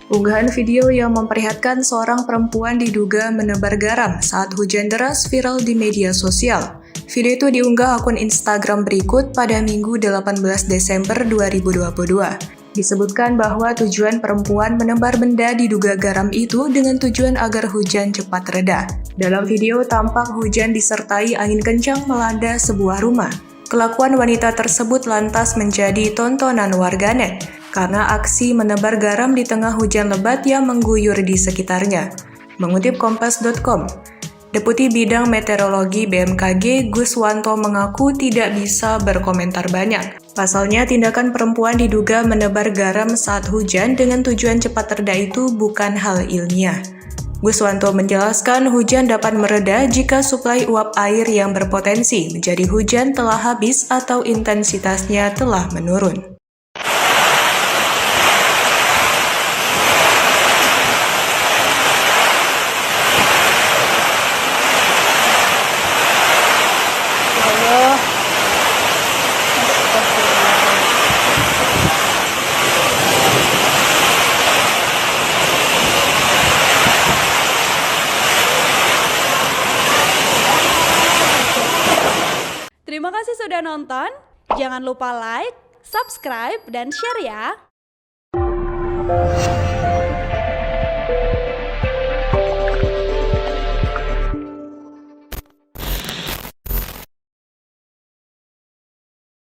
Unggahan video yang memperlihatkan seorang perempuan diduga menebar garam saat hujan deras viral di media sosial. Video itu diunggah akun Instagram berikut pada Minggu 18 Desember 2022. Disebutkan bahwa tujuan perempuan menebar benda diduga garam itu dengan tujuan agar hujan cepat reda. Dalam video tampak hujan disertai angin kencang melanda sebuah rumah. Kelakuan wanita tersebut lantas menjadi tontonan warganet karena aksi menebar garam di tengah hujan lebat yang mengguyur di sekitarnya. Mengutip Kompas.com, Deputi Bidang Meteorologi BMKG Guswanto mengaku tidak bisa berkomentar banyak. Pasalnya, tindakan perempuan diduga menebar garam saat hujan dengan tujuan cepat reda itu bukan hal ilmiah. Guswanto menjelaskan hujan dapat mereda jika suplai uap air yang berpotensi menjadi hujan telah habis atau intensitasnya telah menurun. Terima kasih sudah nonton. Jangan lupa like, subscribe, dan share ya.